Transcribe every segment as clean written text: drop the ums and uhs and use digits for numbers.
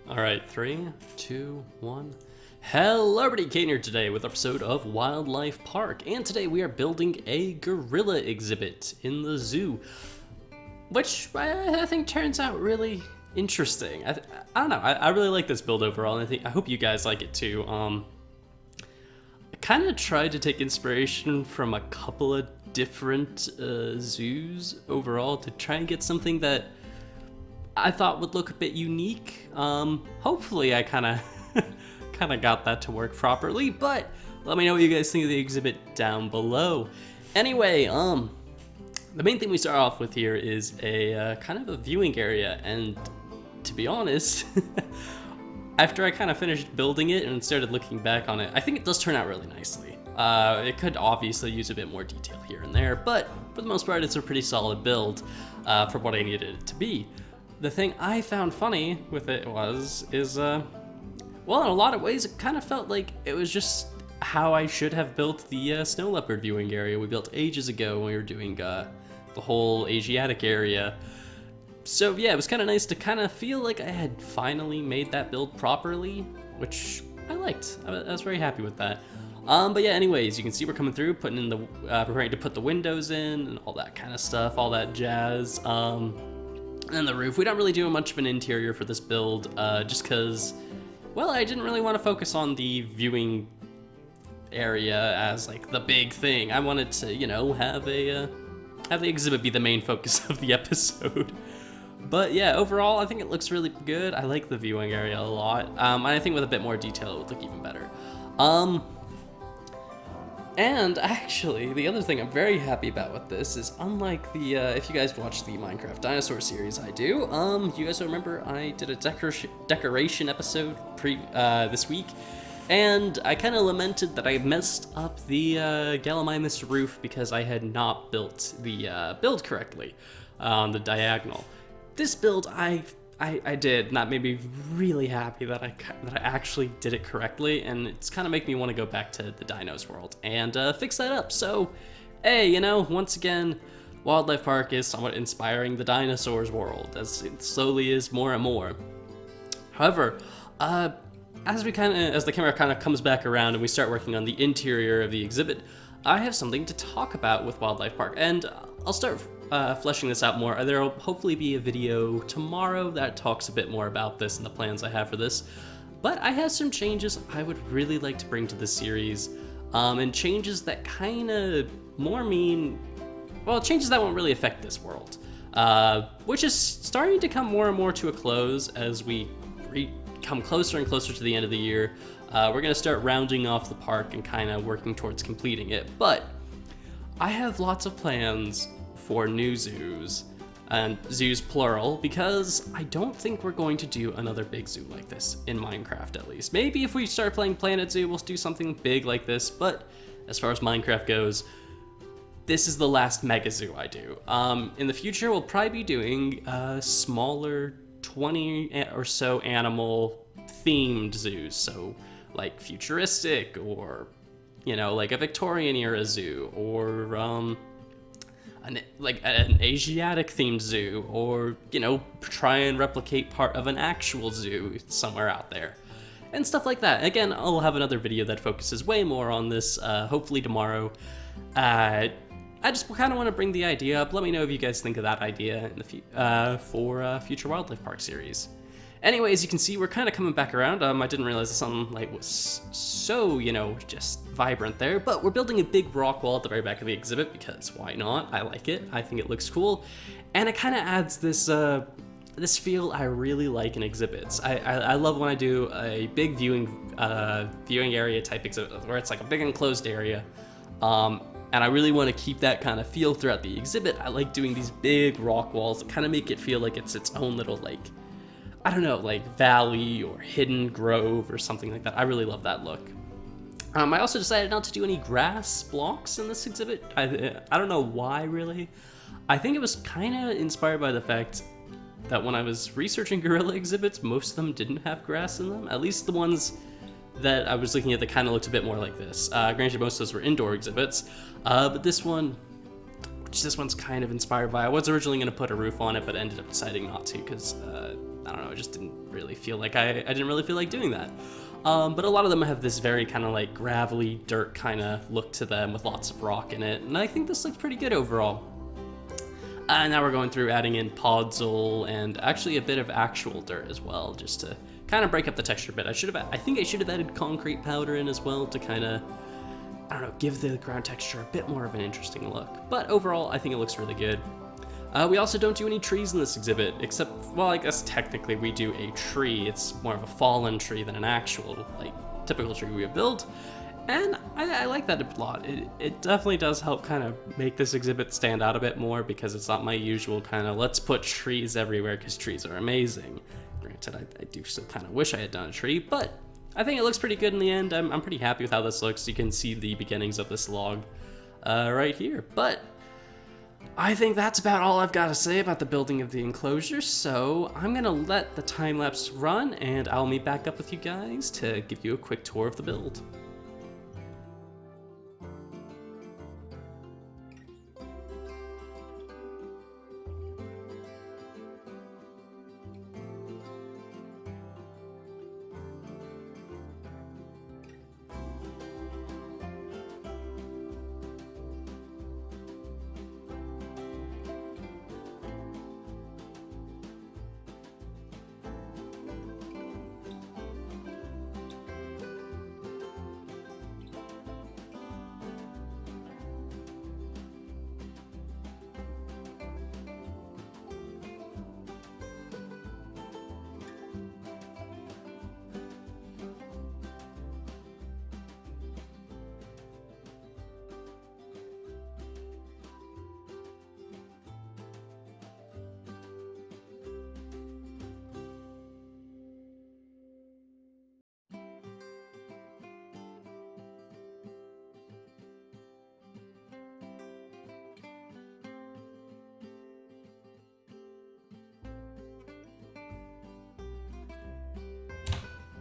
All right, 3, 2, 1. Hello everybody, Kane here today with an episode of WildLife Park, and today we are building a gorilla exhibit in the zoo, which I think turns out really interesting. I don't know, I really like this build overall, and I hope you guys like it too. I kind of tried to take inspiration from a couple of different zoos overall to try and get something that I thought would look a bit unique. Hopefully I kind of got that to work properly, but let me know what you guys think of the exhibit down below. Anyway, the main thing we start off with here is a kind of a viewing area, and to be honest, after I kind of finished building it and started looking back on it, I think it does turn out really nicely. It could obviously use a bit more detail here and there, but for the most part it's a pretty solid build for what I needed it to be. The thing I found funny with it is well, in a lot of ways, it kind of felt like it was just how I should have built the snow leopard viewing area we built ages ago when we were doing the whole Asiatic area. So yeah, it was kind of nice to kind of feel like I had finally made that build properly, which I liked. I was very happy with that. But yeah, anyways, you can see we're coming through, putting in the preparing to put the windows in and all that kind of stuff, all that jazz. And the roof. We don't really do much of an interior for this build, just because, well, I didn't really want to focus on the viewing area as like the big thing. I wanted to, you know, have the exhibit be the main focus of the episode. But yeah, overall, I think it looks really good. I like the viewing area a lot. And I think with a bit more detail, it would look even better. And actually, the other thing I'm very happy about with this is, unlike the, if you guys watched the Minecraft dinosaur series, I do, you guys remember I did a decoration episode this week, and I kind of lamented that I messed up the Gallimimus roof because I had not built the build correctly on the diagonal. This build, I did, and that made me really happy that I actually did it correctly, and it's kind of making me want to go back to the dinos world and fix that up. So, hey, you know, once again, WildLife Park is somewhat inspiring the dinosaurs world, as it slowly is more and more. However, as the camera kind of comes back around and we start working on the interior of the exhibit, I have something to talk about with WildLife Park, and I'll start fleshing this out more. There'll hopefully be a video tomorrow that talks a bit more about this and the plans I have for this, but I have some changes I would really like to bring to this series, and changes that kind of more mean, well, changes that won't really affect this world, which is starting to come more and more to a close as we come closer and closer to the end of the year. We're going to start rounding off the park and kind of working towards completing it, but I have lots of plans for new zoos, and zoos plural, because I don't think we're going to do another big zoo like this in Minecraft, at least. Maybe if we start playing Planet Zoo, we'll do something big like this, but as far as Minecraft goes, this is the last mega zoo I do. In the future, we'll probably be doing smaller 20 or so animal themed zoos, so like futuristic, or, you know, like a Victorian era zoo, or like an Asiatic themed zoo, or, you know, try and replicate part of an actual zoo somewhere out there, and stuff like that. Again, I'll have another video that focuses way more on this, hopefully tomorrow. I just kind of want to bring the idea up. Let me know if you guys think of that idea in the for future WildLife Park series. Anyways, you can see we're kind of coming back around. I didn't realize the sunlight was so, you know, just vibrant there, but we're building a big rock wall at the very back of the exhibit because why not? I like it. I think it looks cool, and it kind of adds this this feel I really like in exhibits. I love when I do a big viewing area type exhibit where it's like a big enclosed area, and I really want to keep that kind of feel throughout the exhibit. I like doing these big rock walls that kind of make it feel like it's its own little, like, I don't know, like valley or hidden grove or something like that. I really love that look. I also decided not to do any grass blocks in this exhibit. I don't know why, really. I think it was kind of inspired by the fact that when I was researching gorilla exhibits, most of them didn't have grass in them. At least the ones that I was looking at that kind of looked a bit more like this. Granted, most of those were indoor exhibits, but this one, which this one's kind of inspired by, I was originally going to put a roof on it, but ended up deciding not to because I don't know, it just didn't really feel like I didn't really feel like doing that. But a lot of them have this very kind of like gravelly dirt kind of look to them with lots of rock in it, and I think this looks pretty good overall. Now we're going through adding in podzol and actually a bit of actual dirt as well, just to kind of break up the texture a bit. I think I should have added concrete powder in as well to kind of, I don't know, give the ground texture a bit more of an interesting look. But overall, I think it looks really good. We also don't do any trees in this exhibit, except, well, I guess technically we do a tree. It's more of a fallen tree than an actual, like, typical tree we would build. And I like that a lot. It definitely does help kind of make this exhibit stand out a bit more, because it's not my usual kind of let's put trees everywhere because trees are amazing. Granted, I do still kind of wish I had done a tree, but I think it looks pretty good in the end. I'm pretty happy with how this looks. You can see the beginnings of this log right here. But I think that's about all I've got to say about the building of the enclosure, so I'm gonna let the time-lapse run, and I'll meet back up with you guys to give you a quick tour of the build.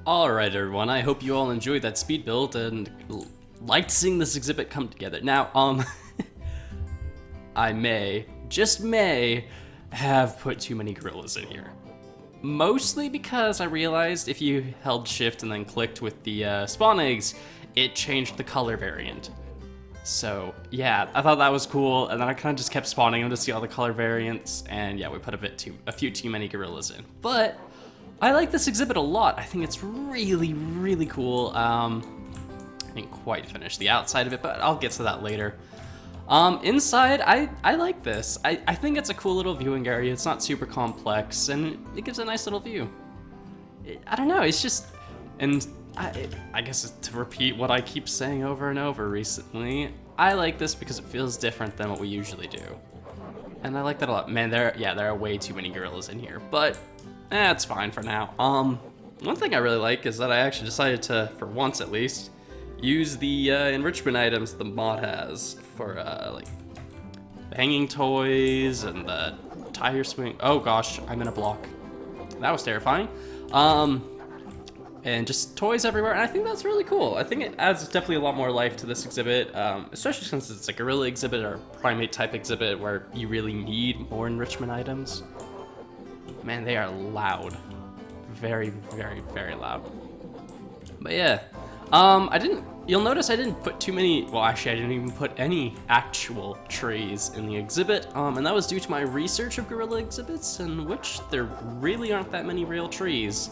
Alright everyone, I hope you all enjoyed that speed build and liked seeing this exhibit come together. Now, I may, just may, have put too many gorillas in here. Mostly because I realized if you held shift and then clicked with the spawn eggs, it changed the color variant. So yeah, I thought that was cool, and then I kind of just kept spawning them to see all the color variants, and yeah, we put a few too many gorillas in. But I like this exhibit a lot. I think it's really, really cool. I didn't quite finish the outside of it, but I'll get to that later. Inside, I like this. I think it's a cool little viewing area. It's not super complex, and it gives a nice little view. I don't know, it's just, and I guess to repeat what I keep saying over and over recently, I like this because it feels different than what we usually do. And I like that a lot. Man, there are way too many gorillas in here, but it's fine for now. One thing I really like is that I actually decided to, for once at least, use the enrichment items the mod has for like hanging toys and the tire swing. Oh gosh, I'm in a block. That was terrifying. And just toys everywhere, and I think that's really cool. I think it adds definitely a lot more life to this exhibit, especially since it's a gorilla exhibit or primate type exhibit where you really need more enrichment items. Man, they are loud. Very, very, very loud. But yeah, you'll notice I didn't put too many, well actually I didn't even put any actual trees in the exhibit, and that was due to my research of gorilla exhibits, in which there really aren't that many real trees.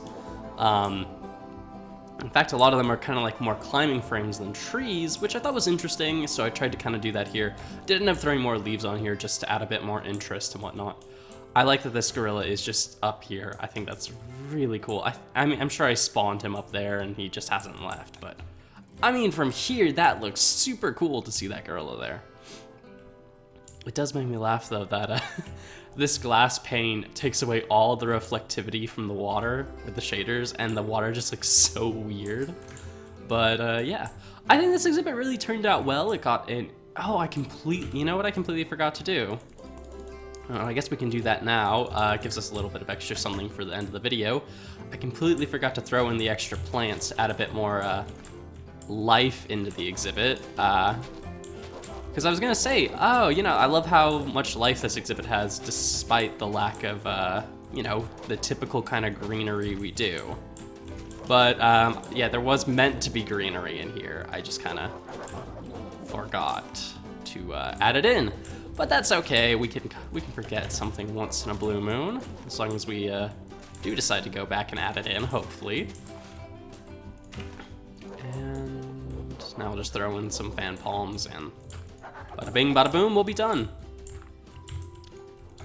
In fact, a lot of them are kind of like more climbing frames than trees, which I thought was interesting, so I tried to kind of do that here. Did end up throwing more leaves on here just to add a bit more interest and whatnot. I like that this gorilla is just up here. I think that's really cool. I mean, I'm sure I spawned him up there and he just hasn't left, but I mean, from here, that looks super cool to see that gorilla there. It does make me laugh though that this glass pane takes away all the reflectivity from the water with the shaders, and the water just looks so weird. But yeah, I think this exhibit really turned out well. It got in, you know what I completely forgot to do? I guess we can do that now. It gives us a little bit of extra something for the end of the video. I completely forgot to throw in the extra plants to add a bit more life into the exhibit. Because I was gonna say, oh, you know, I love how much life this exhibit has despite the lack of you know, the typical kind of greenery we do. But yeah, there was meant to be greenery in here. I just kind of forgot to add it in. But that's okay. We can forget something once in a blue moon, as long as we do decide to go back and add it in, hopefully. And now we'll just throw in some fan palms and bada bing, bada boom, we'll be done.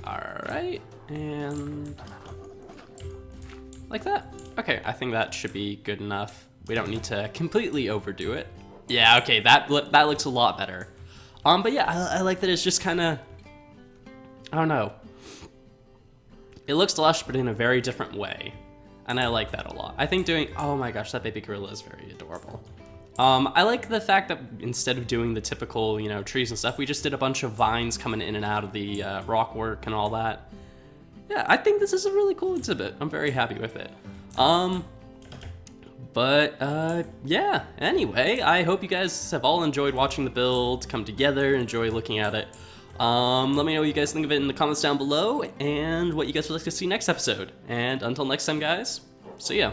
All right, and like that. Okay, I think that should be good enough. We don't need to completely overdo it. Yeah, okay, that looks a lot better. But yeah, I like that it's just kind of, I don't know. It looks lush, but in a very different way. And I like that a lot. I think doing, oh my gosh, that baby gorilla is very adorable. I like the fact that instead of doing the typical, you know, trees and stuff, we just did a bunch of vines coming in and out of the rock work and all that. Yeah, I think this is a really cool exhibit. I'm very happy with it. Yeah, anyway, I hope you guys have all enjoyed watching the build come together, enjoy looking at it. Let me know what you guys think of it in the comments down below, and what you guys would like to see next episode. And until next time, guys, see ya.